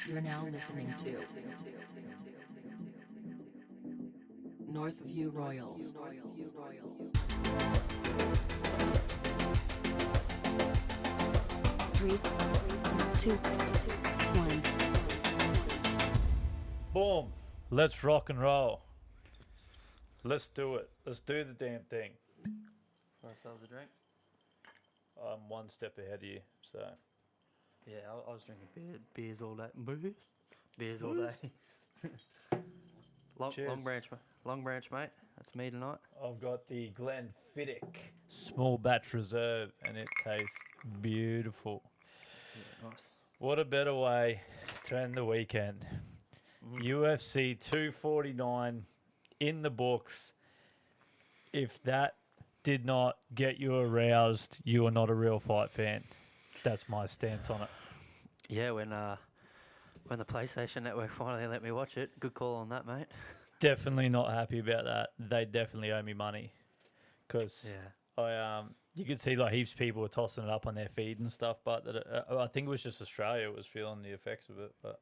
You're now listening to Northview Royals. Three, two, one. Boom. Let's rock and roll. Let's do it. Let's do the damn thing. Pour ourselves a drink. I'm one step ahead of you, so. Yeah, I was drinking beers all day. Beers all day. Cheers. Long branch, mate. That's me tonight. I've got the Glenfiddich small batch reserve, and it tastes beautiful. Yeah, nice. What a better way to end the weekend. UFC 249 in the books. If that did not get you aroused, you are not a real fight fan. That's my stance on it. Yeah, when the PlayStation Network finally let me watch it, good call on that, mate. Definitely not happy about that. They definitely owe me money, because Yeah. you could see like heaps of people were tossing it up on their feed and stuff, but I think it was just Australia was feeling the effects of it. But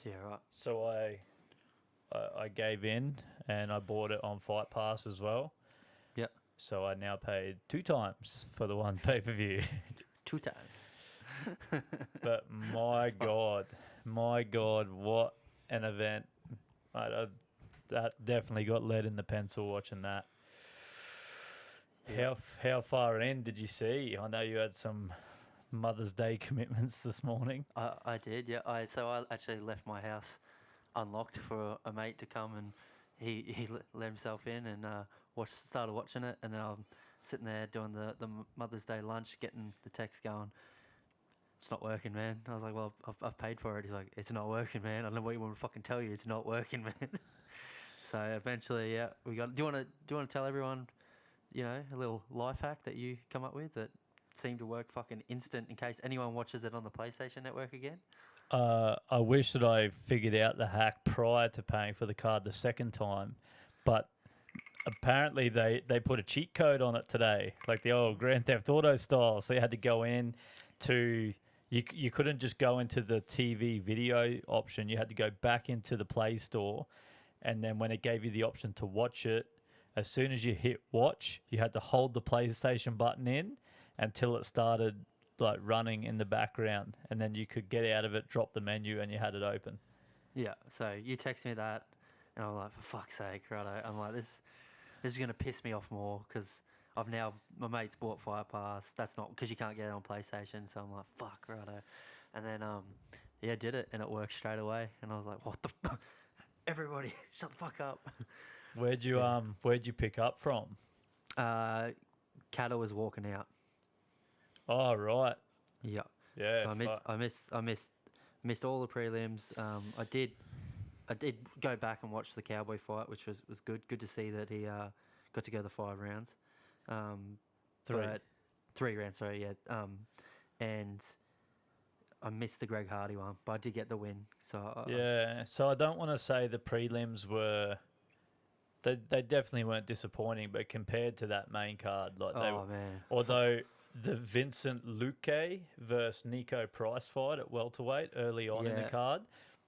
Yeah, right. so I gave in and I bought it on Fight Pass as well. Yep. So I now paid 2 times for the one pay-per-view. 2 times. But my God, what an event! That definitely got lead in the pencil watching that. Yeah. How far in did you see? I know you had some Mother's Day commitments this morning. I did, yeah. I actually left my house unlocked for a mate to come, and he let himself in and started watching it, and then I'm sitting there doing the Mother's Day lunch, getting the text going. It's not working, man. I was like, well, I've paid for it. He's like, it's not working, man. I don't know what you want to fucking tell you. It's not working, man. So eventually, yeah, we got. Do you want to tell everyone, a little life hack that you come up with that seemed to work fucking instant in case anyone watches it on the PlayStation Network again? I wish that I figured out the hack prior to paying for the card the second time, but apparently they put a cheat code on it today, like the old Grand Theft Auto style. So you had to go in to you couldn't just go into the TV video option. You had to go back into the Play Store, and then when it gave you the option to watch it, as soon as you hit watch, you had to hold the PlayStation button in until it started like running in the background, and then you could get out of it, drop the menu, and you had it open. Yeah. So you text me that, and I'm like, for fuck's sake, righto. I'm like, this is gonna piss me off more because my mate's bought Fire Pass. That's not because you can't get it on PlayStation. So I'm like, fuck, righto. And then did it, and it worked straight away. And I was like, what the fuck? Everybody, shut the fuck up. Where'd you pick up from? Cattle was walking out. Oh, right. Yeah. Yeah. So I missed all the prelims. I did go back and watch the Cowboy fight, which was good. Good to see that he got to go the 5 rounds. 3. But 3 rounds, sorry, yeah. And I missed the Greg Hardy one, but I did get the win. So So I don't want to say the prelims were. They definitely weren't disappointing, but compared to that main card, like man. Although the Vincent Luque versus Nico Price fight at welterweight early on in the card,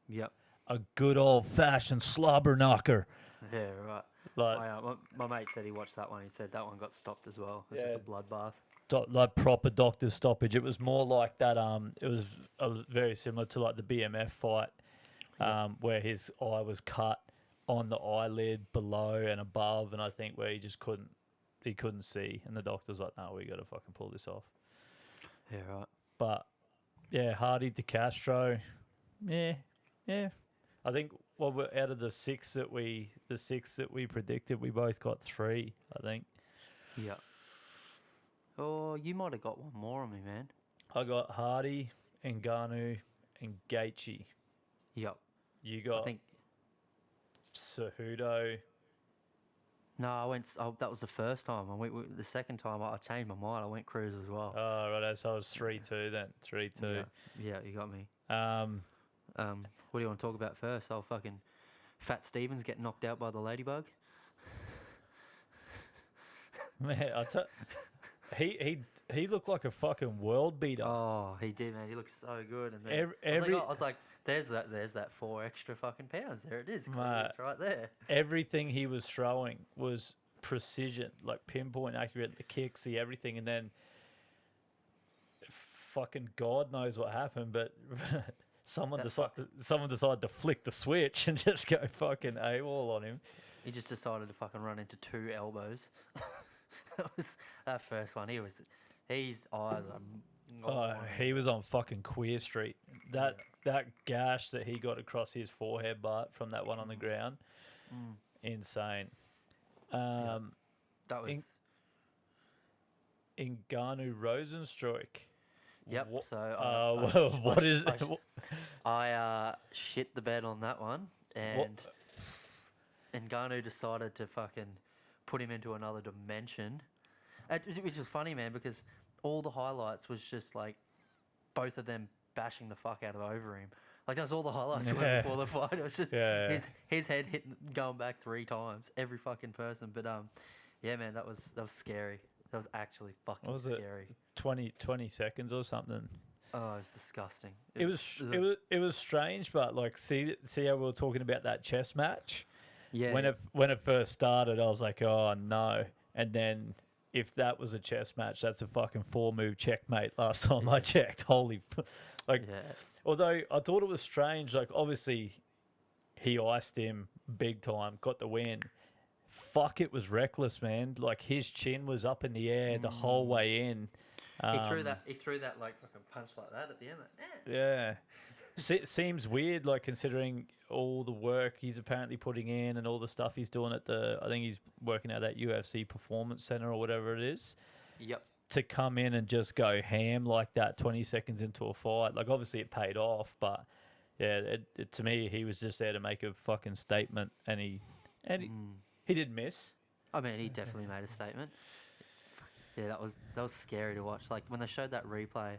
Yep. a good old fashioned slobber knocker. Yeah, right. Like My mate said he watched that one. He said that one got stopped as well. It's just a bloodbath. like proper doctor's stoppage. It was more like that. It was very similar to like the BMF fight, where his eye was cut on the eyelid below and above, and I think where he couldn't see, and the doctor's like, "No, we got to fucking pull this off." Yeah, right. But yeah, Hardy to Castro, yeah. I think out of the six that we predicted, we both got 3. I think. Yeah. Oh, you might have got one more on me, man. I got Hardy, Ngannou, and Gaethje. Yep. You got I think. Cejudo. No, that was the first time. The second time, I changed my mind. I went Cruz as well. Oh, right. So I was 3-2 then. 3-2. Yeah, you got me. What do you want to talk about first? Oh, fucking Fat Stevens get knocked out by the ladybug. Man, he he looked like a fucking world beater. Oh, he did, man. He looked so good. And then Every I was like, there's that 4 extra fucking pounds. There it is. Clearly, Mate. it's right there. everything he was throwing was precision, like pinpoint accurate. The kicks, the everything, and then fucking God knows what happened, but someone That decided to flick the switch and just go fucking AWOL on him. He just decided to fucking run into 2 elbows. That was that first one. His eyes are. Oh, he was on fucking Queer Street. That gash that he got across his forehead, but from that one on the ground, insane. That was. Ngannou Rosenstruik. Yep. Wha- So what is I shit the bed on that one, and Ngannou decided to fucking put him into another dimension, which is funny, man, because all the highlights was just like both of them bashing the fuck out of over him. Like that's all the highlights were before the fight. It was just his head hitting, going back 3 times, every fucking person. But yeah, man, that was scary. That was actually fucking scary. 20 seconds or something. Oh, it's disgusting. It was strange, but like see how we were talking about that chess match. Yeah. When it first started, I was like, oh no, and then. If that was a chess match, that's a fucking 4-move checkmate. Last time I checked, Although I thought it was strange, like obviously he iced him big time, got the win. Fuck, it was reckless, man. Like his chin was up in the air the whole way in. He threw that like fucking punch like that at the end. Like, Yeah. Seems weird, like considering all the work he's apparently putting in and all the stuff he's doing at I think he's working at that UFC Performance Center or whatever it is. Yep. To come in and just go ham like that 20 seconds into a fight. Like obviously it paid off, but yeah, to me he was just there to make a fucking statement, and he didn't miss. I mean, he definitely made a statement. Yeah, that was scary to watch. Like when they showed that replay,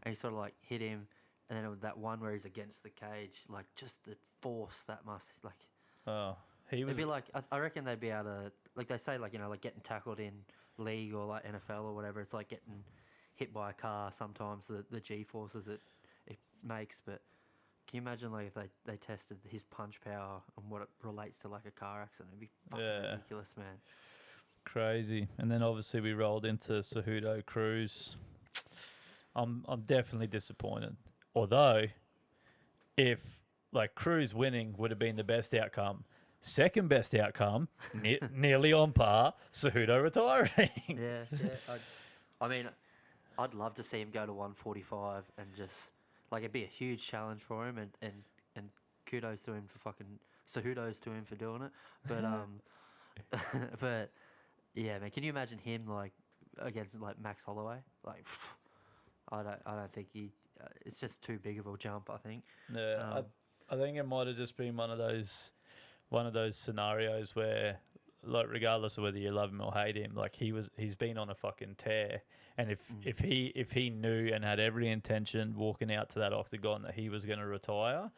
and he sort of like hit him. And then it was that one where he's against the cage, like just the force that must like. Oh, he was. It'd be like I reckon they'd be able to, like they say, like like getting tackled in league or like NFL or whatever. It's like getting hit by a car. Sometimes the G forces it makes. But can you imagine like if they tested his punch power and what it relates to like a car accident? It'd be fucking ridiculous, man. Crazy. And then obviously we rolled into Cejudo Cruz. I'm definitely disappointed. Although, if like Cruz winning would have been the best outcome, second best outcome, nearly on par, Cejudo retiring. Yeah. I mean, I'd love to see him go to 145 and just like it'd be a huge challenge for him, and kudos to him for fucking Cejudo's to him for doing it. But but yeah, man, can you imagine him like against like Max Holloway? Like, I don't think he. It's just too big of a jump, I think. Yeah, I think it might have just been one of those scenarios where, like, regardless of whether you love him or hate him, like he's been on a fucking tear, and if he knew and had every intention walking out to that octagon that he was going to retire,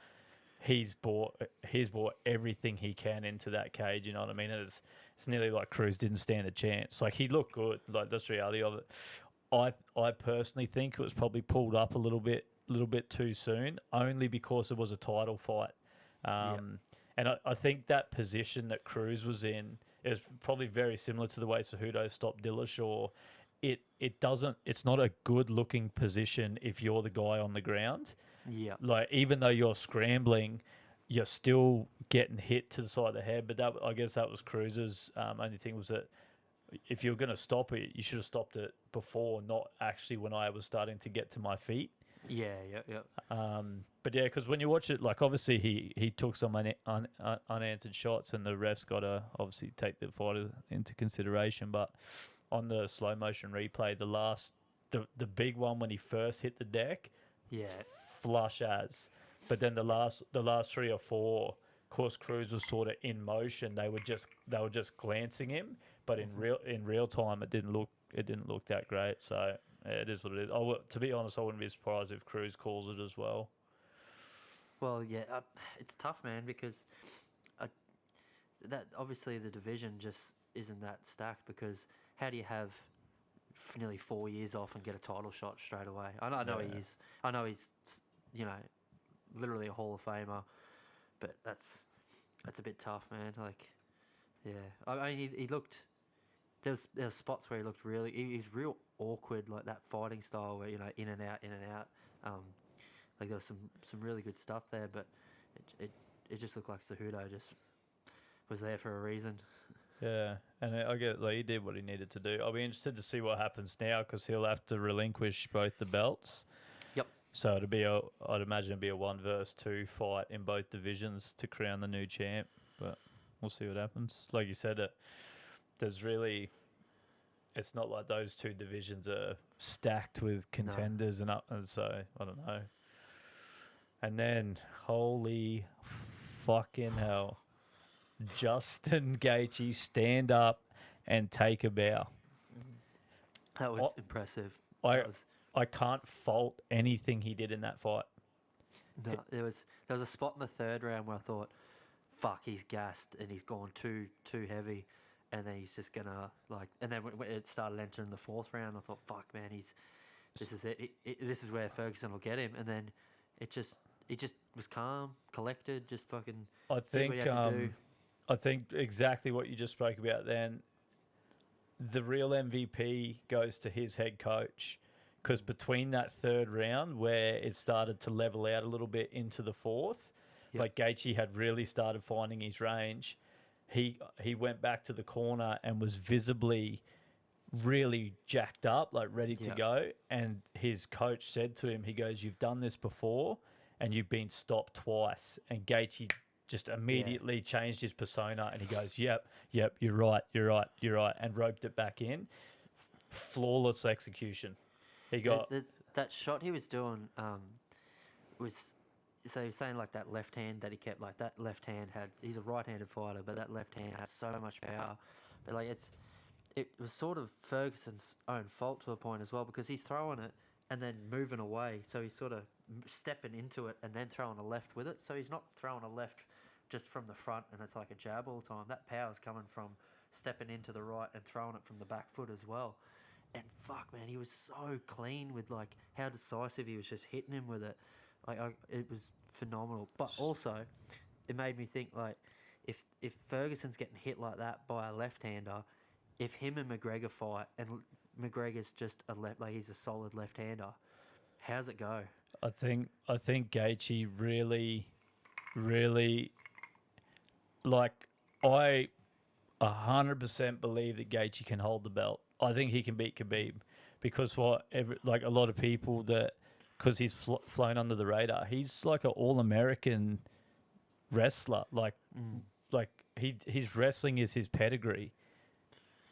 he's brought everything he can into that cage. You know what I mean? And it's nearly like Cruz didn't stand a chance. Like he looked good. Like that's the reality of it. I personally think it was probably pulled up a little bit too soon, only because it was a title fight. And I think that position that Cruz was in is probably very similar to the way Cejudo stopped Dillashaw. It's not a good looking position if you're the guy on the ground. Yeah. Like even though you're scrambling, you're still getting hit to the side of the head. But I guess that was Cruz's only thing was that if you're going to stop it, you should have stopped it before, not actually when I was starting to get to my feet. Yeah. But yeah, because when you watch it, like obviously he took some unanswered shots, and the refs got to obviously take the fighter into consideration. But on the slow motion replay, the big one when he first hit the deck, flush as. But then the last 3 or 4, of course, Cruz was sort of in motion. They were just glancing him. But in real time, it didn't look that great. So yeah, it is what it is. To be honest, I wouldn't be surprised if Cruz calls it as well. Well, yeah, it's tough, man, because that obviously the division just isn't that stacked. Because how do you have nearly 4 years off and get a title shot straight away. I know he is. I know he's, you know, literally a Hall of Famer, but that's a bit tough, man. Like, yeah, I mean, he looked. There was spots where he looked really. He's real awkward, like that fighting style where, you know, in and out, in and out. Like there was some really good stuff there, but it just looked like Cejudo just was there for a reason. Yeah, and I get like he did what he needed to do. I'll be interested to see what happens now because he'll have to relinquish both the belts. Yep. So I'd imagine it'd be a 1-versus-2 fight in both divisions to crown the new champ. But we'll see what happens. Like you said, it's not like those two divisions are stacked with contenders and so I don't know. And then holy fucking hell. Justin Gaethje stand up and take a bow. That was impressive. I can't fault anything he did in that fight. No, there was a spot in the third round where I thought, fuck, he's gassed and he's gone too heavy, and then he's just gonna like. And then when it started entering the fourth round, I thought, fuck, man, this is it. This is where Ferguson will get him. And then he just was calm, collected, just fucking. I think did what he had to do. I think exactly what you just spoke about then. The real MVP goes to his head coach because between that third round where it started to level out a little bit into the fourth, like Gaethje had really started finding his range. He went back to the corner and was visibly really jacked up, like ready to go. And his coach said to him, he goes, "You've done this before and you've been stopped twice." And Gaethje just immediately changed his persona and he goes, yep, you're right, and roped it back in. Flawless execution. He got... There's that shot he was doing was... So he was saying like that left hand that he kept, like that left hand had... He's a right-handed fighter, but that left hand has so much power. But like it was sort of Ferguson's own fault to a point as well because he's throwing it and then moving away. So he's sort of stepping into it and then throwing a left with it. So he's not throwing a left just from the front and it's like a jab all the time. That power's coming from stepping into the right and throwing it from the back foot as well. And fuck, man, he was so clean with like how decisive he was just hitting him with it. Like it was phenomenal. But also, it made me think like if Ferguson's getting hit like that by a left-hander, if him and McGregor fight and McGregor's just he's a solid left-hander, how's it go? I think Gaethje really, like, I 100% believe that Gaethje can hold the belt. I think he can beat Khabib because like a lot of people because he's flown under the radar. He's like an all-American wrestler. Like his wrestling is his pedigree,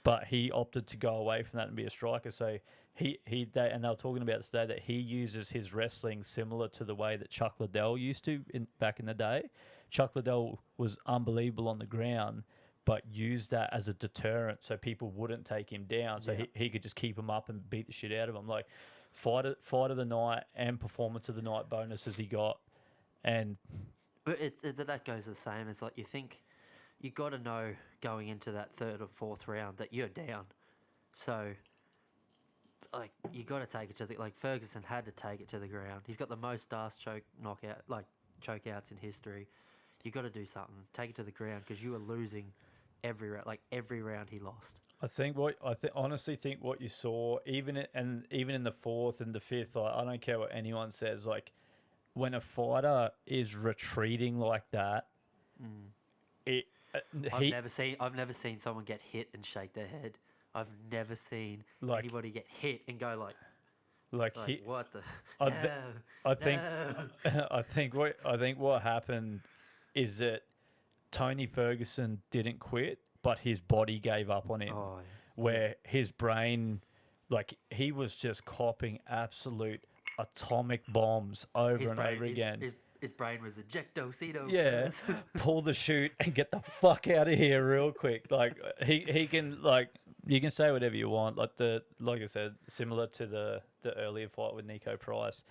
but he opted to go away from that and be a striker. So and they were talking about today that he uses his wrestling similar to the way that Chuck Liddell used to back in the day. Chuck Liddell was unbelievable on the ground, but used that as a deterrent so people wouldn't take him down. So he could just keep him up and beat the shit out of him. Like fight of the night and performance of the night bonuses he got. And but that goes the same. It's like you think you got to know going into that third or fourth round that you're down. So like you got to take it to like Ferguson had to take it to the ground. He's got the most ass chokeouts in history. You got to do something. Take it to the ground because you were losing every round. Like every round he lost. Honestly think what you saw, even in the fourth and the fifth. Like, I don't care what anyone says. Like when a fighter is retreating like that, I've never seen someone get hit and shake their head. I've never seen anybody get hit and go like what the? I think what happened is that Tony Ferguson didn't quit, but his body gave up on him. Oh, yeah. Where his brain, like he was just copping absolute atomic bombs over and over again. His brain was ejectocito. Yeah, pull the chute and get the fuck out of here real quick. Like he can like you can say whatever you want. Like I said, similar to the earlier fight with Nico Price,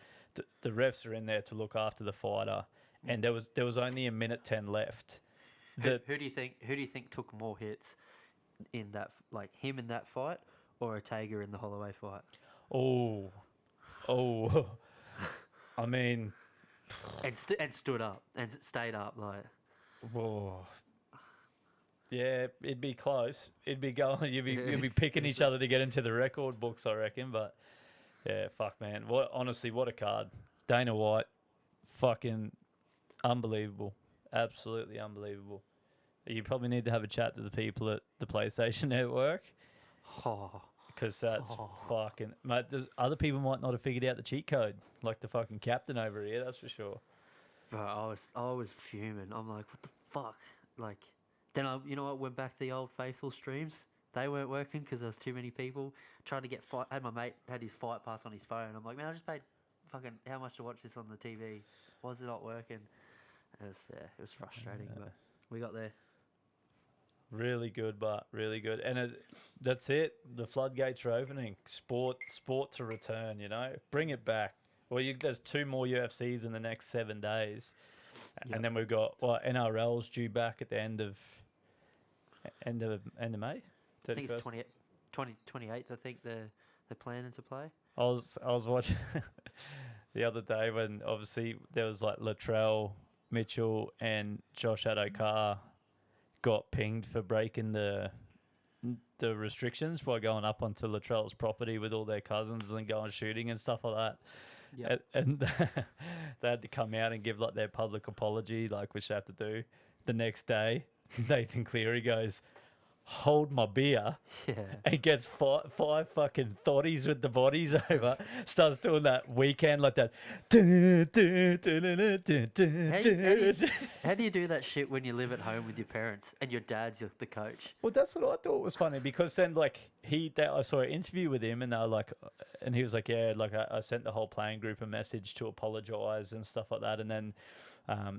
the refs are in there to look after the fighter, and there was only a minute 10 left. Who do you think took more hits in that, like him in that fight, or a Tager in the Holloway fight? Oh, I mean, And stood up and stayed up like. whoa. Yeah, it'd be close. It'd be going. You'd be picking It's each other to get into the record books, I reckon. But yeah, fuck, man. Honestly, what a card. Dana White, fucking unbelievable. Absolutely unbelievable. You probably need to have a chat to the people at the PlayStation Network Oh, because that's fucking. Mate, other people might not have figured out the cheat code, like the fucking captain over here. That's for sure. bro, I was fuming. I'm like, what the fuck? Like, then you know what? Went back to the old faithful streams. They weren't working because there was too many people trying to get fight. I had my mate had his fight pass on his phone. I'm like, man, I just paid fucking how much to watch this on the TV? Why is it not working? It was frustrating, but we got there. Really good, but really good. And that's it. The floodgates are opening. Sport to return, you know? Bring it back. Well, there's 2 more UFCs in the next 7 days. Yep. And then we've got, NRL's due back at the end of May? I think it's 31st? 28th. I think they're planning to play. I was watching the other day when obviously there was like Latrell, Mitchell, and Josh Adokar got pinged for breaking the restrictions by going up onto Latrell's property with all their cousins and going shooting and stuff like that. Yeah. And they had to come out and give like their public apology, like which they have to do. The next day, Nathan Cleary goes, "Hold my beer," Yeah. and gets five fucking thotties with the bodies over. Starts doing that weekend like that. How do you do that shit when you live at home with your parents and your dad's the coach? Well, that's what I thought was funny because then like I saw an interview with him and they were like, and he was like, yeah, like I sent the whole playing group a message to apologise and stuff like that, and then.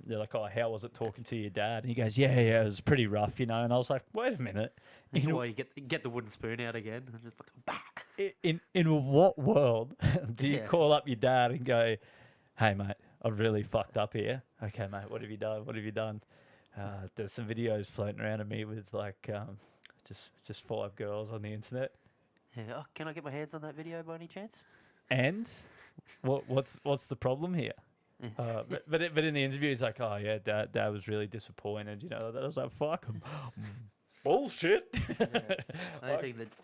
They're like, "Oh, how was it talking to your dad?" And he goes, "Yeah, it was pretty rough, you know." And I was like, "Wait a minute, You know why you get the wooden spoon out again and just fucking bah. in what world do you Yeah. call up your dad and go, 'Hey, mate, I've really fucked up here. Okay, mate, what have you done? What have you done?' There's some videos floating around of me with like just 5 girls on the internet. Yeah. Oh, can I get my hands on that video by any chance? And what's the problem here?" But in the interview, he's like, "Oh yeah, dad was really disappointed." You know, I was like, "Fuck him, bullshit." The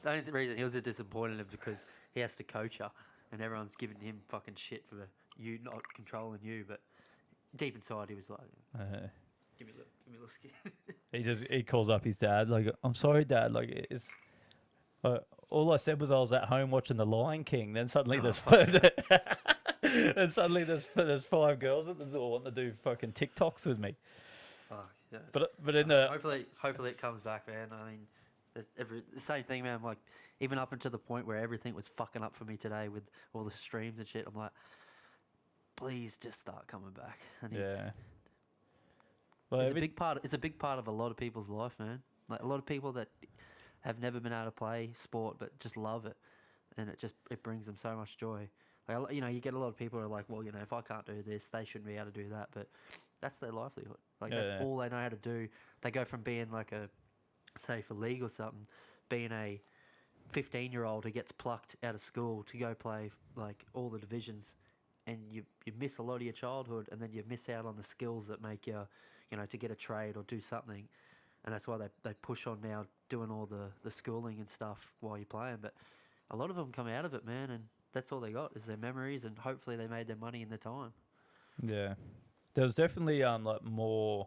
only reason he was disappointed is because he has to coach her, and everyone's giving him fucking shit for you not controlling you. But deep inside, he was like, "Give me a little skin." He calls up his dad like, "I'm sorry, Dad. Like it's." All I said was I was at home watching The Lion King. Then suddenly there's and suddenly there's 5 girls at the door wanting to do fucking TikToks with me. Fuck. Yeah. But in the Hopefully it comes back, man. I mean, there's the same thing, man. Like even up until the point where everything was fucking up for me today with all the streams and shit. I'm like, please just start coming back. And yeah. Well, it's a big part of a lot of people's life, man. Like a lot of people that have never been able to play sport but just love it, and it brings them so much joy. Like, you know, you get a lot of people who are like, well, you know, if I can't do this, they shouldn't be able to do that. But that's their livelihood. Like that's all they know how to do. They go from being like say for league or something, being a 15-year-old who gets plucked out of school to go play like all the divisions, and you miss a lot of your childhood, and then you miss out on the skills that make you, you know, to get a trade or do something. And that's why they push on now doing all the schooling and stuff while you're playing. But a lot of them come out of it, man, and that's all they got is their memories, and hopefully they made their money in their time. Yeah, there was definitely like more.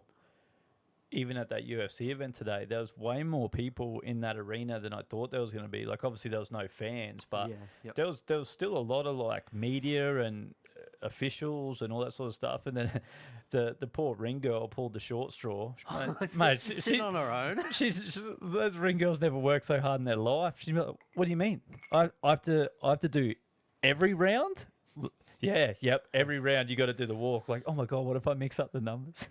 Even at that UFC event today, there was way more people in that arena than I thought there was going to be. Like, obviously there was no fans, but there was still a lot of like media and officials and all that sort of stuff. And then the poor ring girl pulled the short straw. Mate, sitting on her own. Those ring girls never worked so hard in their life. She's like, "What do you mean? I have to do every round?" Yeah, yep. Every round you got to do the walk. Like, oh my god, what if I mix up the numbers?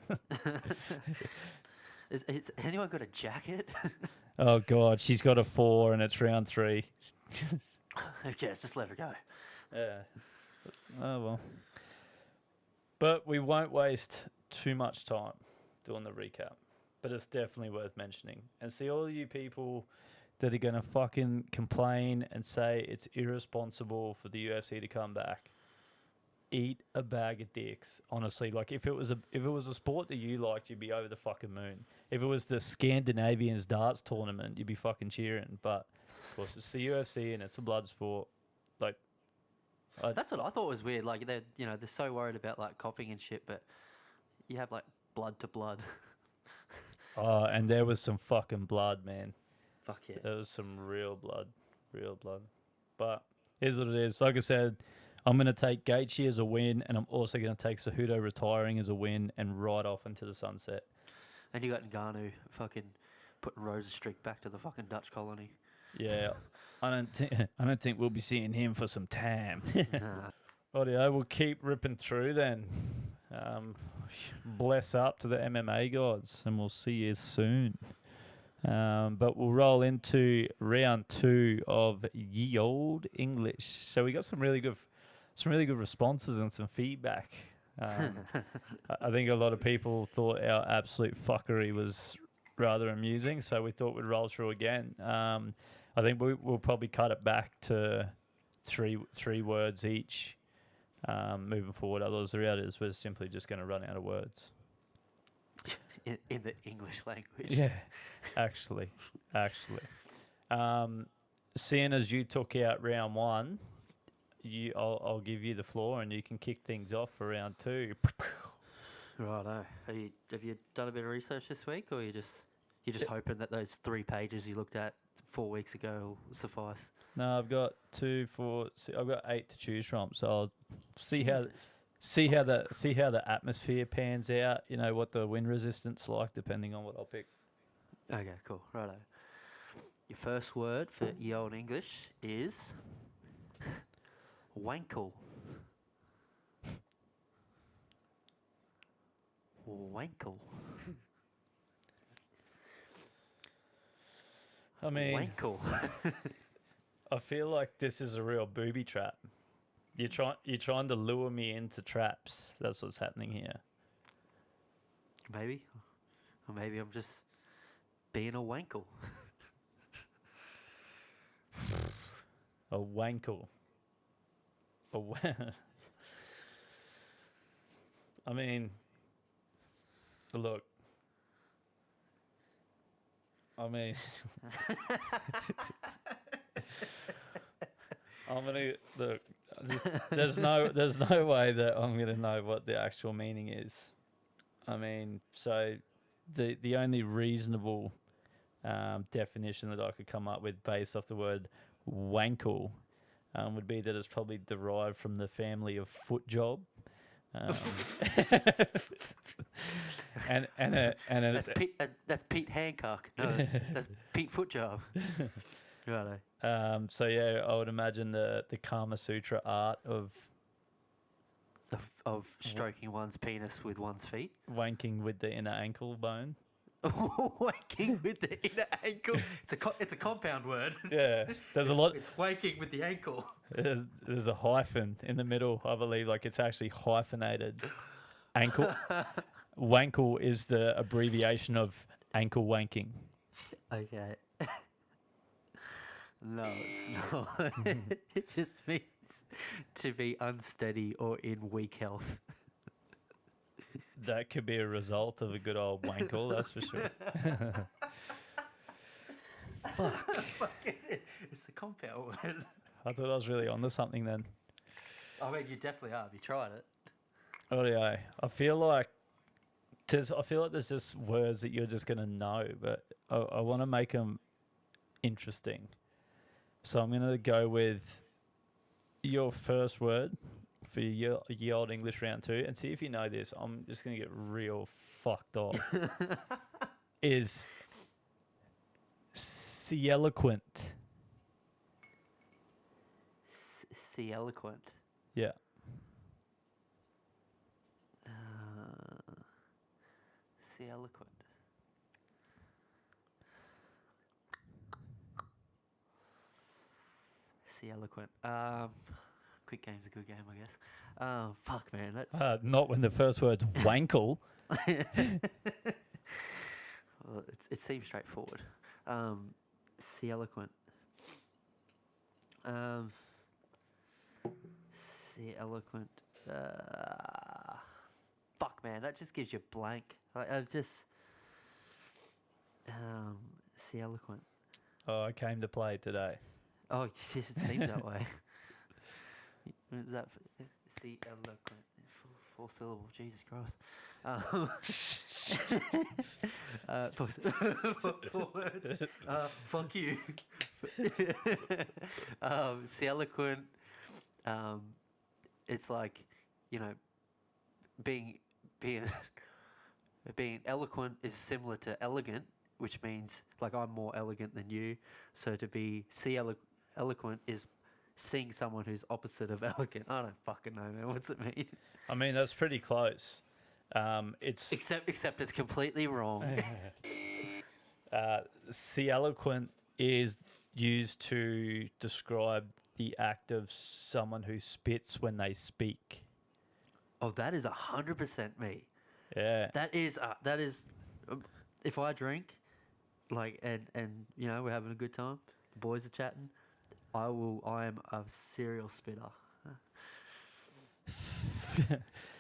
Has anyone got a jacket? Oh god, she's got a 4 and it's round 3. Okay, just let her go. Yeah. Oh well. But we won't waste too much time doing the recap. But it's definitely worth mentioning. And see all you people that are going to fucking complain and say it's irresponsible for the UFC to come back, eat a bag of dicks. Honestly, like if it was a sport that you liked, you'd be over the fucking moon. If it was the Scandinavians darts tournament, you'd be fucking cheering. But of course, it's the UFC and it's a blood sport. Like, That's what I thought was weird. Like they're so worried about like coughing and shit, but you have like blood to blood. oh, and there was some fucking blood, man. Fuck yeah. There was some real blood. But here's what it is. Like I said, I'm going to take Gaethje as a win, and I'm also going to take Cejudo retiring as a win and ride off into the sunset. And you got Ngannou fucking putting Rosa Streak back to the fucking Dutch colony. Yeah, I don't think we'll be seeing him for some time. Nah. Audio, we'll keep ripping through then. Bless up to the MMA gods, and we'll see you soon. But we'll roll into round 2 of Ye Old English. So we got some really good responses and some feedback. I think a lot of people thought our absolute fuckery was rather amusing, so we thought we'd roll through again. I think we'll probably cut it back to three words each moving forward. Otherwise, the reality is we're simply just going to run out of words. In the English language. Yeah, actually. Seeing as you took out round 1, I'll give you the floor and you can kick things off for round 2. Righto. Have you done a bit of research this week, or you're just hoping that those 3 pages you looked at 4 weeks ago will suffice? No, I've got 2, 4, I've got 8 to choose from. So I'll see Jesus. how the atmosphere pans out. You know what the wind resistance like, depending on what I'll pick. Okay, cool. Righto. Your first word for Ye Old English is wankle. Wankle. I mean, Wankle. I feel like this is a real booby trap. You're trying to lure me into traps. That's what's happening here. Maybe. Or maybe I'm just being a wankle. A wankle. I mean, look. I mean, I'm gonna look. There's no way that I'm gonna know what the actual meaning is. I mean, so the only reasonable definition that I could come up with based off the word wankle would be that it's probably derived from the family of foot job. That's Pete Hancock. No, that's Pete Footjob. Righto. So yeah, I would imagine the Kama Sutra art of Stroking one's penis with one's feet. wanking with the inner ankle bone. Wanking with the inner ankle. It's a compound word. Yeah, there's a lot. It's wanking with the ankle. There's a hyphen in the middle, I believe. Like it's actually hyphenated. Ankle. Wankle is the abbreviation of ankle wanking. Okay. No, it's not. It just means to be unsteady or in weak health. That could be a result of a good old wankle, that's for sure. Fuck it. It's the compound word. I thought I was really onto something then. I mean, you definitely are. Have you tried it? Oh yeah, I feel like there's just words that you're just gonna know, but I want to make them interesting. So I'm gonna go with your first word for your Ye Old English round 2, and see if you know this. I'm just gonna get real fucked up. Is eloquent. See eloquent. Yeah. See eloquent. See eloquent. Quick game's a good game, I guess. Fuck, man, that's. Not when the first word's wankle. Well, it seems straightforward. See eloquent. See eloquent. Fuck, man, that just gives you blank. I've just. See eloquent. Oh, I came to play today. Oh, it seems that way. What is that? See eloquent. Four syllable. Jesus Christ. Four words. Fuck you. See eloquent. It's like, being being eloquent is similar to elegant, which means like I'm more elegant than you. So to be eloquent is seeing someone who's opposite of elegant. I don't fucking know, man. What's it mean? I mean, that's pretty close. It's Except it's completely wrong. see eloquent is used to describe the act of someone who spits when they speak. Oh, that is 100% me. Yeah. That is if I drink, like, and we're having a good time, the boys are chatting, I am a serial spitter.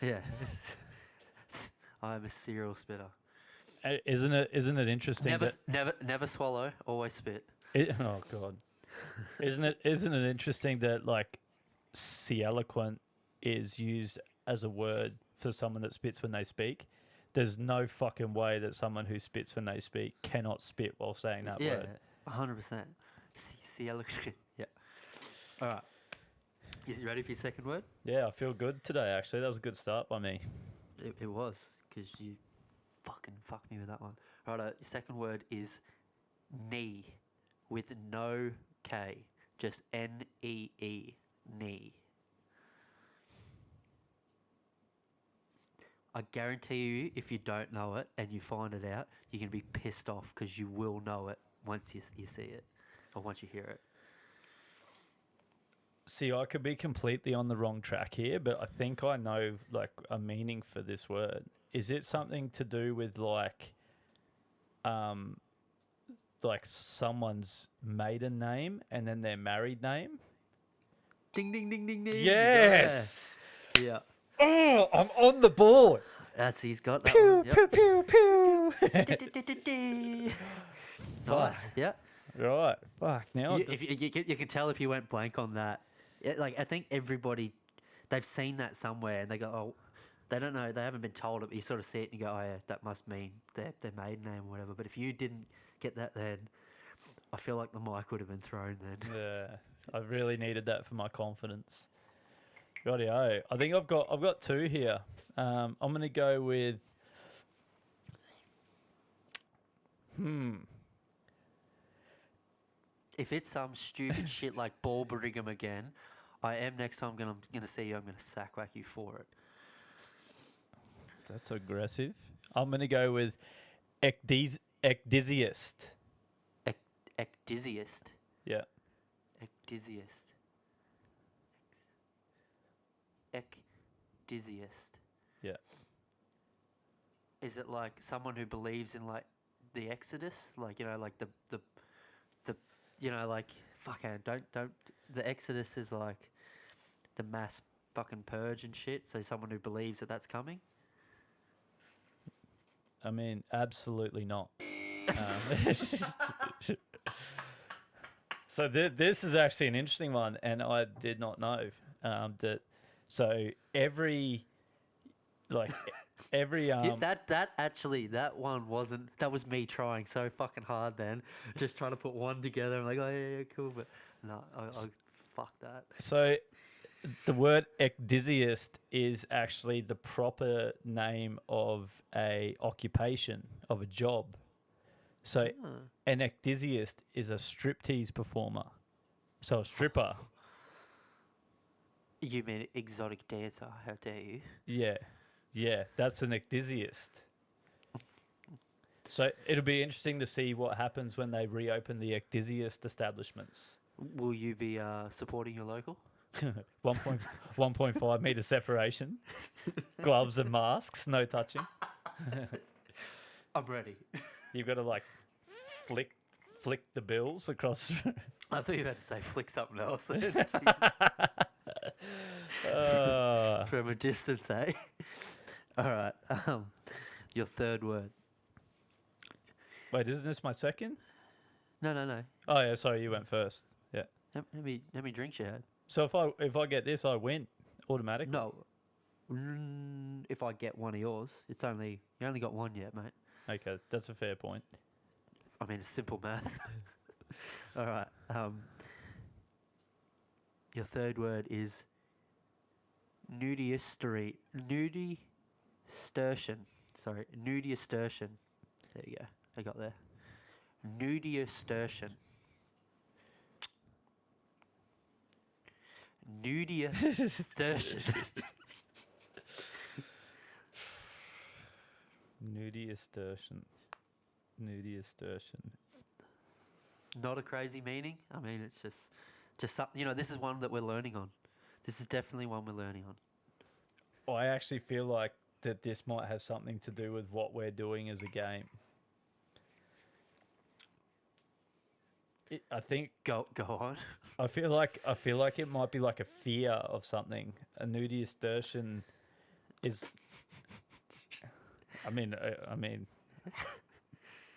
Yeah. I am a serial spitter. Isn't it interesting? Never swallow, always spit. Oh God. Isn't it interesting that like see eloquent is used as a word for someone that spits when they speak? There's no fucking way that someone who spits when they speak cannot spit while saying that word. 100%. See eloquent. Yeah. All right. You ready for your second word? Yeah, I feel good today. Actually, that was a good start by me. It was, because you fucking fucked me with that one. Right, your second word is knee, with no K, just N-E-E, knee. I guarantee you, if you don't know it and you find it out, you're going to be pissed off because you will know it once you see it or once you hear it. See, I could be completely on the wrong track here, but I think I know like a meaning for this word. Is it something to do with like someone's maiden name and then their married name? Ding, ding, ding, ding, ding. Yes. Yeah. Oh, I'm on the board. He's got that Pew, one. Yep. pew, pew, pew. Nice. Yeah. Right. Fuck. Now You can tell if you went blank on that. Like, I think everybody, they've seen that somewhere and they go, oh, they don't know, they haven't been told it, but you sort of see it and you go, oh yeah, that must mean their maiden name or whatever. But if you didn't get that then, I feel like the mic would have been thrown then. Yeah, I really needed that for my confidence. Rightio. I think I've got two here. I'm gonna go with If it's some stupid shit like ball Brigham again, I am next time gonna see you. I'm gonna sack whack you for it. That's aggressive. I'm gonna go with ecdysiast. Ecdysiast. Yeah. Ecdysiast. Ecdysiast. Yeah. Is it like someone who believes in like the Exodus, like like the like fucking don't the Exodus is like the mass fucking purge and shit. So someone who believes that that's coming. I mean, absolutely not. So this is actually an interesting one, and I did not know that. So every that one wasn't. That was me trying so fucking hard then, just trying to put one together. I'm like, oh yeah, cool, but no, I fuck that. So the word ecdysiast is actually the proper name of a occupation, of a job. So an ecdysiast is a striptease performer. So a stripper. You mean exotic dancer? How dare you? Yeah, that's an ecdysiast. So it'll be interesting to see what happens when they reopen the ecdysiast establishments. Will you be supporting your local? 1.5 meter separation, gloves and masks, no touching. I'm ready. You've got to like flick the bills across. I thought you were about to say flick something else. From a distance, eh? All right. Your third word. Wait, isn't this my second? No. Oh yeah, sorry, you went first. Yeah. How many drinks you had? So if I get this, I win automatically. No. If I get one of yours, you only got one yet, mate. Okay, that's a fair point. I mean, it's simple math. All right. Your third word is nudistortion. Sorry, nudistortion. There you go. I got there. Nudistortion. Nudistortion. Nudistortion. Not a crazy meaning. I mean, it's just something. This is one that we're learning on. This is definitely one we're learning on. I actually feel like that this might have something to do with what we're doing as a game. I think. Go on. I feel like it might be like a fear of something. A nudistortion is. I mean.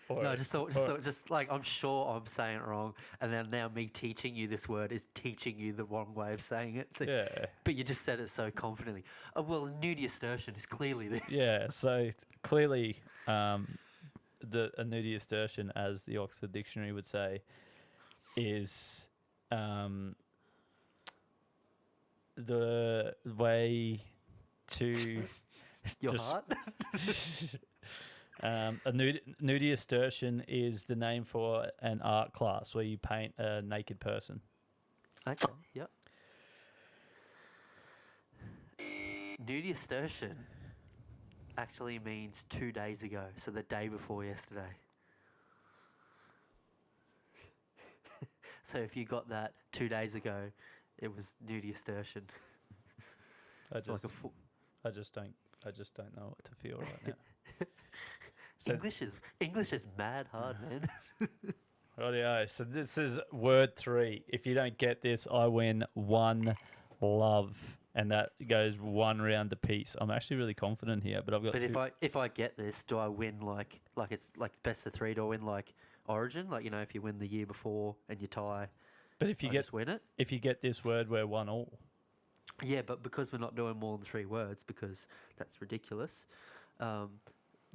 No, just like I'm sure I'm saying it wrong, and then now me teaching you this word is teaching you the wrong way of saying it. So, yeah. But you just said it so confidently. Oh, well, nudistortion is clearly this. Yeah. So clearly, a nudistortion, as the Oxford Dictionary would say, is the way to Your just- heart. A nudistortion is the name for an art class where you paint a naked person. Okay. Yep. Nudistortion actually means 2 days ago, so the day before yesterday. So if you got that 2 days ago, it was nudistortion. I It's like just don't know what to feel right now. So, English is mad hard, man. rightio. So this is word 3. If you don't get this, I win 1 love, and that goes 1 round apiece. I'm actually really confident here, but I've got. But two. if I get this, do I win like it's like best of 3? Do I win like Origin? Like if you win the year before and you tie, But if you I get just win it. if you get this word, we're 1-1. Yeah, but because we're not doing more than 3 words, because that's ridiculous.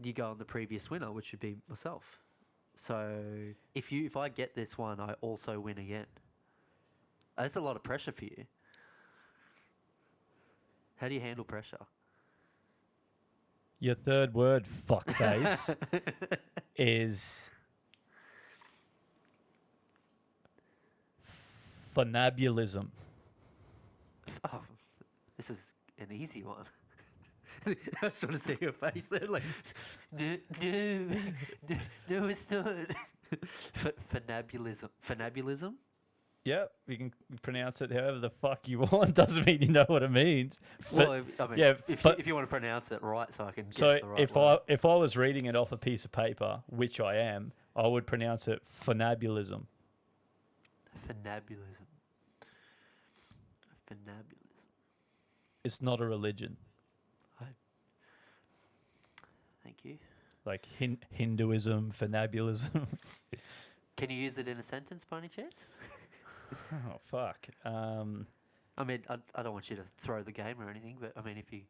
You go on the previous winner, which would be myself. So if I get this one, I also win again. That's a lot of pressure for you. How do you handle pressure? Your third word, fuckface, is funabulism. Oh, this is an easy one. I just want to see your face there, like, no, it's not. Funabulism. Funabulism? Yep, you can pronounce it however the fuck you want. Doesn't mean you know what it means. Well, I mean, yeah, if you want to pronounce it right, so I can guess so the right word. if I was reading it off a piece of paper, which I am, I would pronounce it funabulism. Funabulism. Funabulism. It's not a religion. Thank you. Like Hinduism, funabulism. Can you use it in a sentence by any chance? Oh fuck. I mean, I don't want you to throw the game or anything, but I mean, if you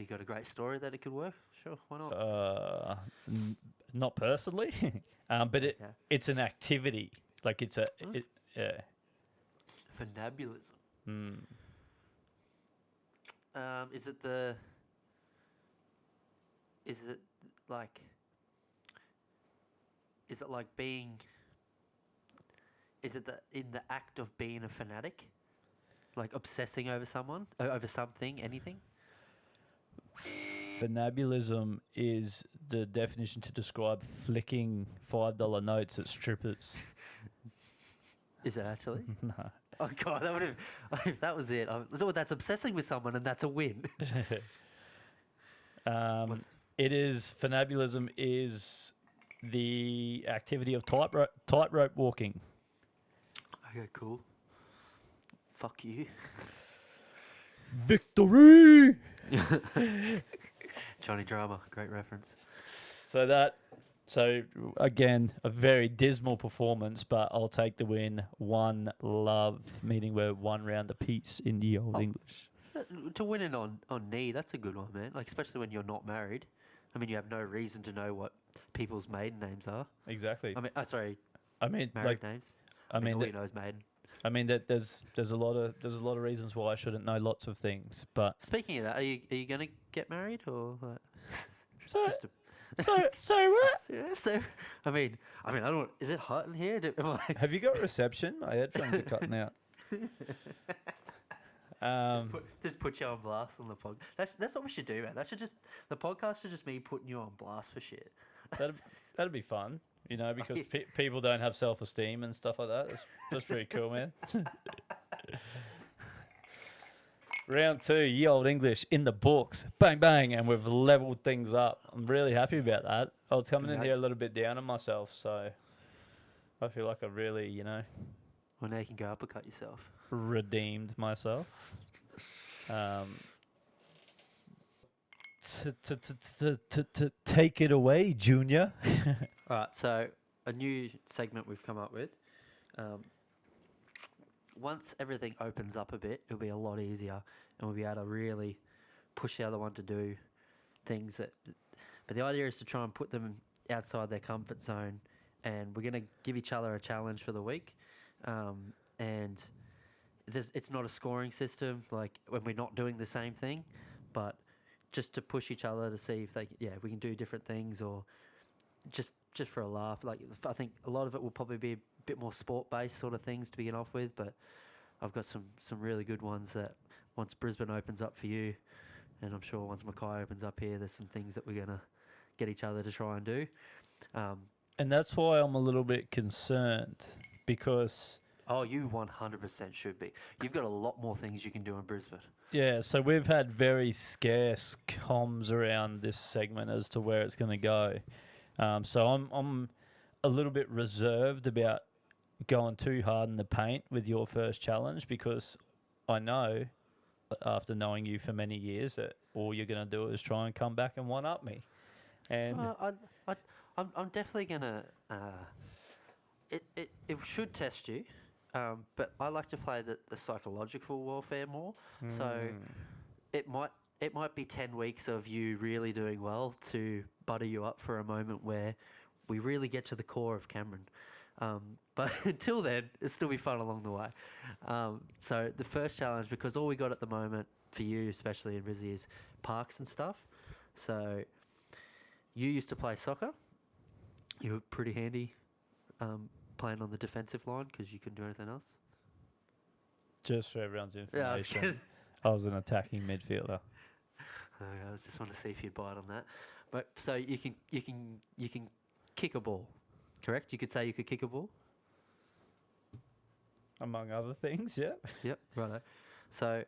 got a great story that it could work, sure, why not? Not personally, but it's an activity. Like it's yeah. Funabulism. Is it in the act of being a fanatic? Like obsessing over someone, over something, anything? Funabulism is the definition to describe flicking $5 notes at strippers. Is it actually? No. Oh god, that would have. If that was it, so that's obsessing with someone, and that's a win. It is funabulism is the activity of tightrope walking. Okay, cool. Fuck you. Victory! Johnny Drama, great reference. So again, a very dismal performance, but I'll take the win. 1-love, meaning we're 1 round apiece in the Old Oh. English. To win it on knee, that's a good one, man. Like, especially when you're not married. I mean, you have no reason to know what people's maiden names are. Exactly. I mean, sorry, I mean, married names. I mean, all that- you know is maiden. I mean that there's a lot of reasons why I shouldn't know lots of things, but Speaking of that, are you gonna get married or what? so Just to, so what? so, I mean, I don't. Is it hot in here? Am I, Have you got reception? My headphones are cutting out. just put you on blast on the pod. That's what we should do, man. The podcast should just be putting you on blast for shit. That'd be fun, you know, because people don't have self-esteem and stuff like that. That's pretty cool, man. Round 2, Ye Old English in the books. Bang, bang, and we've leveled things up. I'm really happy about that. I was coming in here a little bit down on myself, so I feel like I really, you know, Well, now you can go uppercut yourself. redeemed myself. Take it away, Junior. All right, so a new segment we've come up with. Once everything opens up a bit, it'll be a lot easier, and we'll be able to really push the other one to do things that. But the idea is to try and put them outside their comfort zone, and we're going to give each other a challenge for the week, and it's not a scoring system like when we're not doing the same thing, but just to push each other to see if if we can do different things or just for a laugh. Like, I think a lot of it will probably be a bit more sport-based sort of things to begin off with, but I've got some really good ones that once Brisbane opens up for you, and I'm sure once Mackay opens up here, there's some things that we're going to get each other to try and do. And that's why I'm a little bit concerned, because Oh, you 100% should be. You've got a lot more things you can do in Brisbane. yeah, so we've had very scarce comms around this segment as to where it's going to go. So I'm a little bit reserved about going too hard in the paint with your first challenge, because I know, after knowing you for many years, that all you're going to do is try and come back and one-up me. And I'm definitely gonna. It should test you, but I like to play the psychological warfare more. So it might be 10 weeks of you really doing well to butter you up for a moment where we really get to the core of Cameron. But until then, it'll still be fun along the way. So the first challenge, because all we got at the moment for you, especially in Rizzy, is parks and stuff. So you used to play soccer. You were pretty handy playing on the defensive line because you couldn't do anything else. just for everyone's Yeah, information, I was an attacking midfielder. I just want to see if you'd bite on that. But so you can kick a ball, correct? You could say you could kick a ball. Among other things, yeah. Yep, righto. So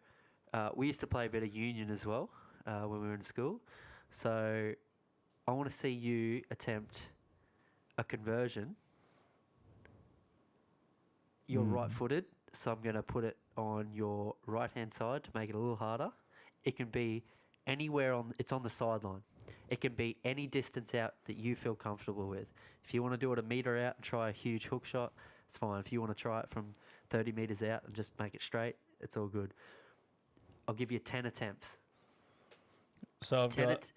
we used to play a bit of union as well when we were in school. So I want to see you attempt a conversion. You're right-footed, so I'm going to put it on your right-hand side to make it a little harder. It can be anywhere it's on the sideline. It can be any distance out that you feel comfortable with. If you want to do it a metre out and try a huge hook shot, it's fine. If you want to try it from 30 metres out and just make it straight, it's all good. I'll give you 10 attempts. So I've got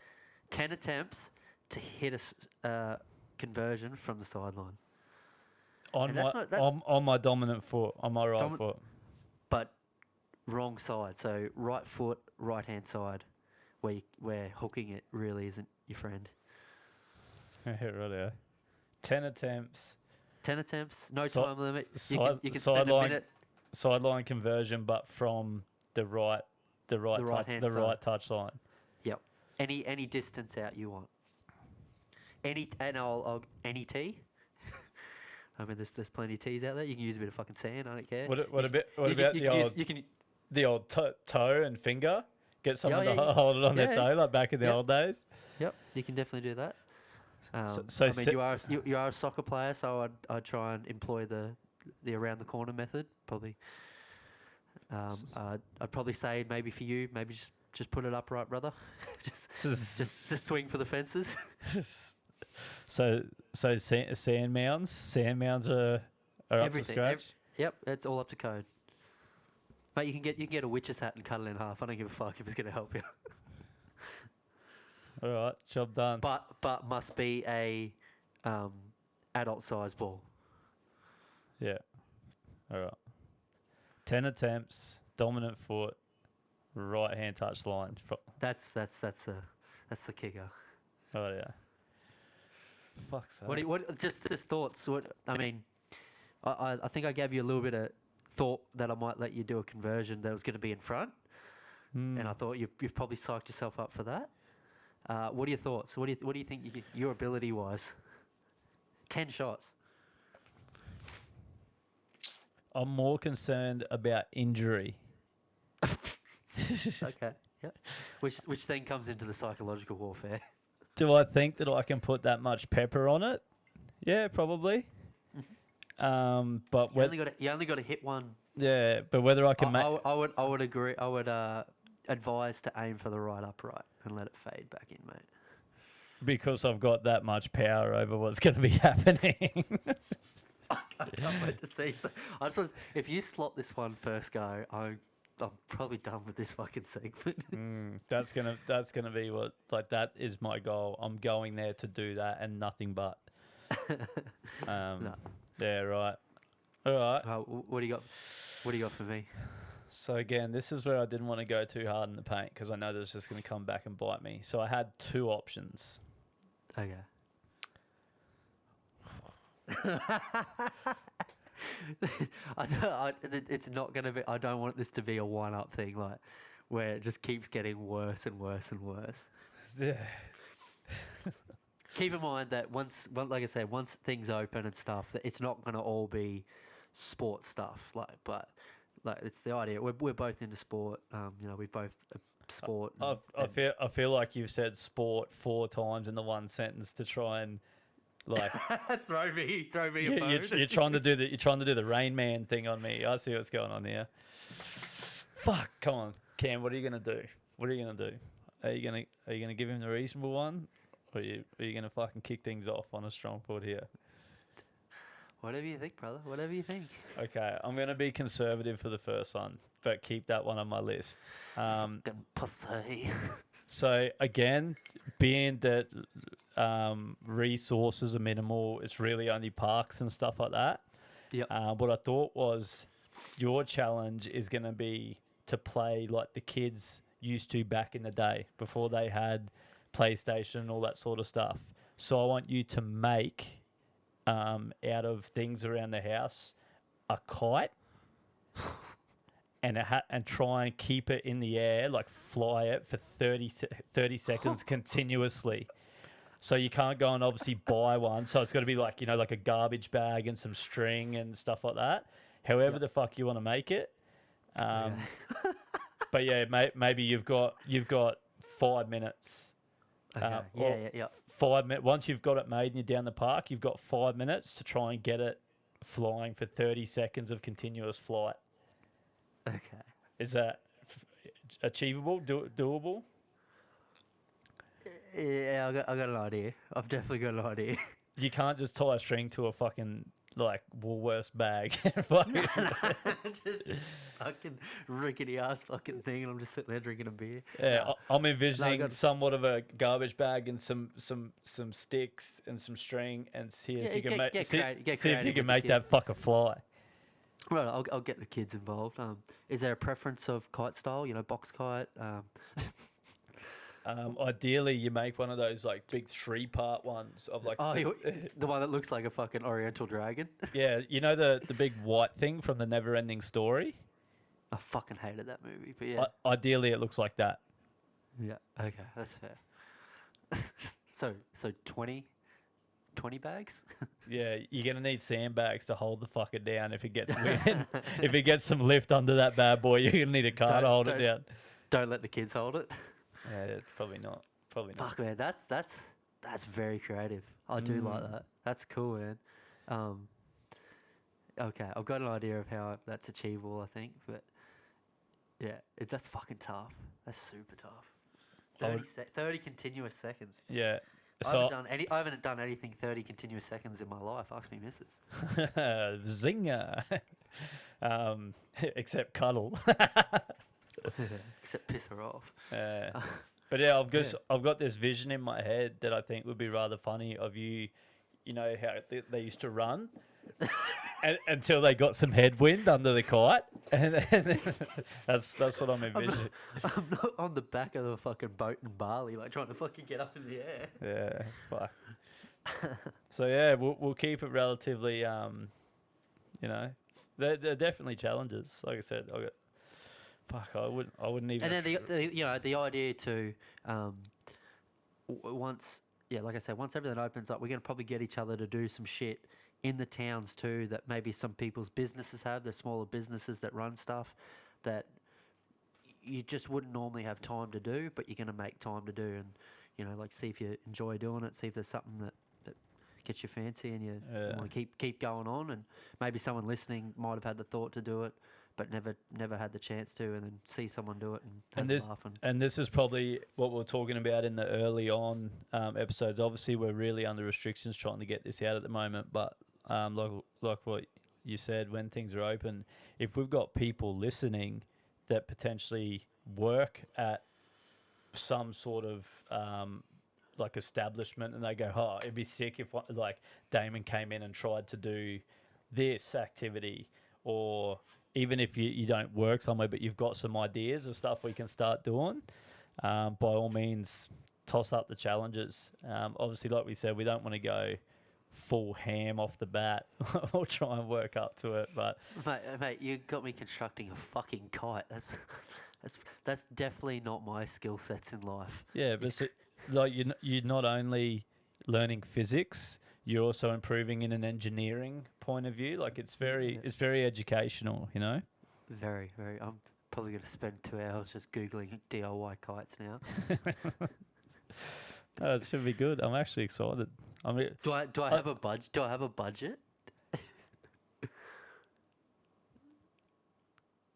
10 attempts to hit a conversion from the sideline. on my dominant foot, on my right foot. But wrong side. So right foot, right-hand side, where hooking it really isn't your friend. Yeah, right there. 10 attempts. 10 attempts, no time limit. You can spend a sideline minute. Sideline conversion, but from the right right-hand side. right touch line. Yep. Any distance out you want. I'll any tee. I mean, there's plenty of tees out there. You can use a bit of fucking sand. I don't care. What about the old toe and finger? Get someone to hold it on their toe, like back in the old days. Yep, you can definitely do that. So I mean, you are a soccer player, so I'd try and employ the around the corner method. Probably, I'd probably say maybe for you, maybe just put it upright, brother. just swing for the fences. so sand mounds are up to Everything. scratch. Yep, it's all up to code. Mate, you can get a witch's hat and cut it in half. I don't give a fuck if it's gonna help you. All right, job done. But must be a adult size ball. Yeah. All right. 10 attempts, dominant foot, right hand touch line. That's the kicker. Oh yeah. Fuck's sake. What just thoughts? What I mean, I think I gave you a little bit of thought that I might let you do a conversion that was going to be in front, and I thought you've probably psyched yourself up for that. What are your thoughts? What do you think your ability was? 10 shots. I'm more concerned about injury. Okay. Yeah. Which then comes into the psychological warfare. Do I think that I can put that much pepper on it? Yeah, probably. But You only got to hit one. yeah, but whether I can make I would agree. I would advise to aim for the right upright and let it fade back in, mate. because I've got that much power over what's going to be happening. I can't wait to see. So I just want if you slot this one first go, I'm probably done with this fucking segment. That's gonna be what that is my goal. I'm going there to do that and nothing but. No. Yeah, right. All right. What do you got? What do you got for me? So again, this is where I didn't want to go too hard in the paint because I know that it's just going to come back and bite me. So I had two options. Okay. It's not going to be. I don't want this to be a one-up thing, like where it just keeps getting worse and worse and worse. Yeah. Keep in mind that like I said, once things open and stuff, that it's not going to all be sports stuff. But it's the idea. We're both into sport. We both sport. I feel like you've said sport 4 times in the one sentence to try and like throw me a bone. You're trying to do the Rain Man thing on me. I see what's going on here. Fuck, come on, Cam. What are you gonna do? What are you gonna do? Are you gonna give him the reasonable one, or are you gonna fucking kick things off on a strong foot here? Whatever you think, brother. Whatever you think. Okay, I'm gonna be conservative for the first one, but keep that one on my list. Fucking pussy. So again, being that resources are minimal, it's really only parks and stuff like that. Yep. What I thought was your challenge is going to be to play like the kids used to back in the day before they had PlayStation and all that sort of stuff. So I want you to make out of things around the house a kite and and try and keep it in the air, like fly it for 30 seconds continuously. So you can't go and obviously buy one. So it's got to be like, like a garbage bag and some string and stuff like that. However the fuck you want to make it. But yeah, maybe you've got 5 minutes. Okay. Yeah. 5 minutes. Once you've got it made and you're down the park, you've got 5 minutes to try and get it flying for 30 seconds of continuous flight. Okay. Is that achievable? Doable? Yeah, I got an idea. I've definitely got an idea. You can't just tie a string to a fucking like Woolworths bag. Just fucking rickety ass fucking thing, and I'm just sitting there drinking a beer. Yeah, I'm envisioning No, somewhat of a garbage bag and some sticks and some string, and see if you can make that fucker fly. Right, I'll get the kids involved. Is there a preference of kite style? Box kite. Ideally, you make one of those like big 3-part ones of like the one that looks like a fucking Oriental dragon. Yeah, the big white thing from the Never-Ending Story. I fucking hated that movie, but yeah. Ideally, it looks like that. Yeah. Okay, that's fair. So 20 bags. Yeah, you're gonna need sandbags to hold the fucker down if it gets wind. If it gets some lift under that bad boy, you're gonna need a car to hold it down. Don't let the kids hold it. Yeah, probably not. Fuck man, that's That's very creative. I do like that. That's cool, man. Okay, I've got an idea of how that's achievable, I think, but yeah, that's fucking tough. That's super tough. 30 continuous seconds. Yeah. I So haven't done anything 30 continuous seconds in my life. Ask me, missus. zinger. Except cuddle. Except piss her off. But yeah, I've got this vision in my head that I think would be rather funny of you. You know how they used to run until they got some headwind under the kite, and that's what I'm envisioning. I'm not on the back of the fucking boat in Bali, like trying to fucking get up in the air. Yeah, fuck. So yeah, we'll keep it relatively. You know, they're definitely challenges. Like I said, I wouldn't even. And then the idea to once. Yeah, like I said, once everything opens up, we're going to probably get each other to do some shit in the towns too that maybe some people's businesses have. They're smaller businesses that run stuff that you just wouldn't normally have time to do, but you're going to make time to do, and like see if you enjoy doing it, see if there's something that gets your fancy and you want to keep going on. And maybe someone listening might have had the thought to do it, but never had the chance to, and then see someone do it and has a laugh. And this is probably what we're talking about in the early on episodes. Obviously, we're really under restrictions trying to get this out at the moment, but like what you said, when things are open, if we've got people listening that potentially work at some sort of like establishment, and they go, oh, it'd be sick if like Damon came in and tried to do this activity, or even if you don't work somewhere, but you've got some ideas of stuff we can start doing, by all means, toss up the challenges. Obviously, like we said, we don't want to go full ham off the bat. We'll try and work up to it. But mate, you got me constructing a fucking kite. That's definitely not my skill sets in life. Yeah, but like you're not only learning physics, you're also improving in an engineering point of view. Like it's very educational, you know. Very, very. I'm probably going to spend 2 hours just googling DIY kites now. Oh, it should be good. I'm actually excited. I mean, do I have a budget? Do I have a budget?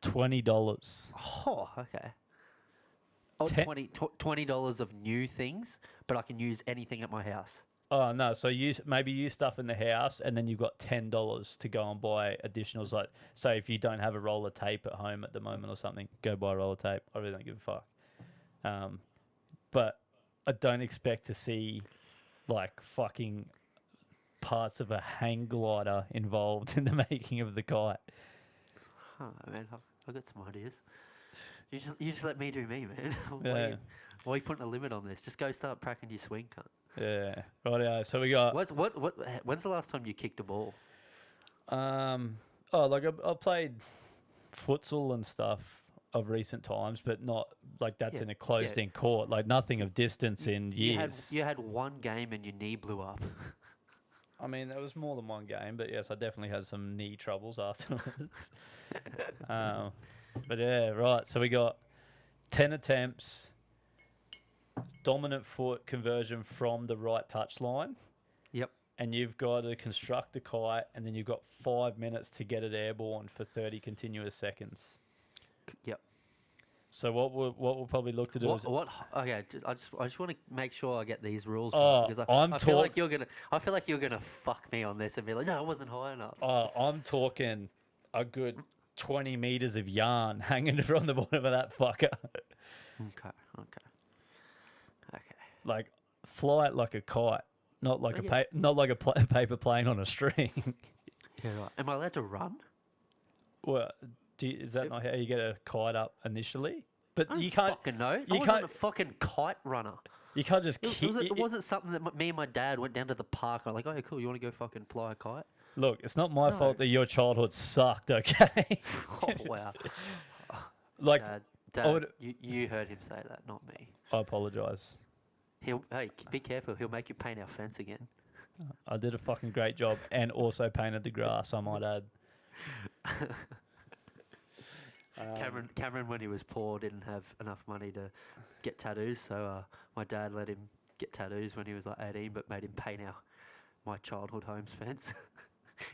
$20. Oh, okay. Oh, $20 of new things, but I can use anything at my house. Oh no! So maybe use stuff in the house, and then you've got $10 to go and buy additionals. Like, say if you don't have a roll of tape at home at the moment or something, go buy a roll of tape. I really don't give a fuck. But I don't expect to see like fucking parts of a hang glider involved in the making of the kite. I don't know, man. I've got some ideas. You just let me do me, man. Why are you putting a limit on this? Just go start practicing your swing, cunt. Yeah. Right. So we got. When's the last time you kicked a ball? Like I played futsal and stuff of recent times, but not like that's in a closed-in court. Like nothing of distance in years. You had one game and your knee blew up. I mean, there was more than one game, but yes, I definitely had some knee troubles afterwards. But yeah, right. So we got 10 attempts. Dominant foot conversion from the right touch line. Yep. And you've got to construct the kite, and then you've got 5 minutes to get it airborne for 30 continuous seconds. Yep. So what we'll probably look to do is okay. I just want to make sure I get these rules right, because I feel like you're gonna fuck me on this and be like, no, it wasn't high enough. I'm talking a good 20 meters of yarn hanging from the bottom of that fucker. Okay. Like fly it like a kite, not like a paper plane on a string. Yeah, right. Am I allowed to run? Well, is that not how you get a kite up initially? But you can't. Fucking know. I wasn't a fucking kite runner. You can't just. It wasn't something that me and my dad went down to the park and were like, oh, cool, you want to go fucking fly a kite? Look, it's not my fault that your childhood sucked. Okay. Oh wow. Like, Dad, you heard him say that, not me. I apologise. Hey, be careful. He'll make you paint our fence again. I did a fucking great job and also painted the grass, I might add. Cameron, when he was poor, didn't have enough money to get tattoos, so my dad let him get tattoos when he was like 18, but made him paint my childhood home's fence.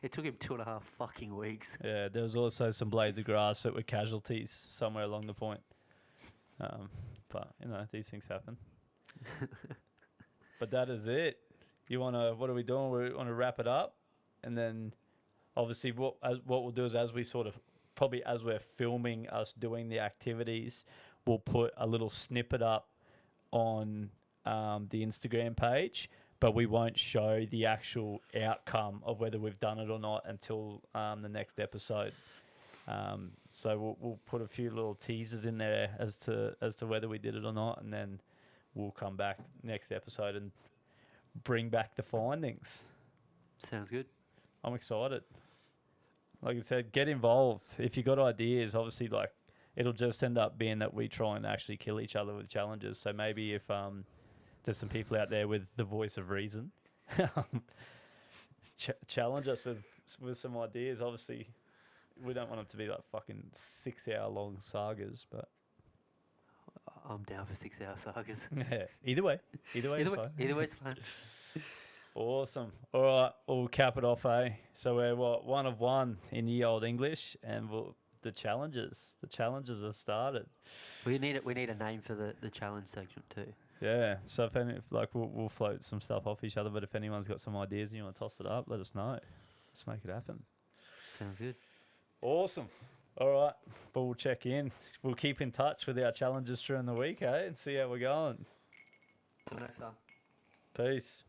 It took him 2.5 fucking weeks. Yeah, there was also some blades of grass that were casualties somewhere along the point. But these things happen. But that is it. What are we doing? We want to wrap it up, and then obviously what we'll do is, as we sort of probably as we're filming us doing the activities, we'll put a little snippet up on the Instagram page, but we won't show the actual outcome of whether we've done it or not until the next episode. So we'll put a few little teasers in there as to whether we did it or not, and then we'll come back next episode and bring back the findings. Sounds good. I'm excited. Like I said, get involved. If you got ideas, obviously, like, it'll just end up being that we try and actually kill each other with challenges. So maybe if there's some people out there with the voice of reason, challenge us with some ideas. Obviously, we don't want them to be like fucking 6-hour-long sagas, but I'm down for 6-hour sagas. yeah, either way is fine. Either way's fine. Awesome. All right, we'll cap it off, eh? So we're 1 of 1 in ye old English, and the challenges have started. We need a name for the challenge section too. Yeah. So we'll float some stuff off each other, but if anyone's got some ideas and you want to toss it up, let us know. Let's make it happen. Sounds good. Awesome. All right, but we'll check in. We'll keep in touch with our challenges during the week, eh, and see how we're going. Till next time. Peace.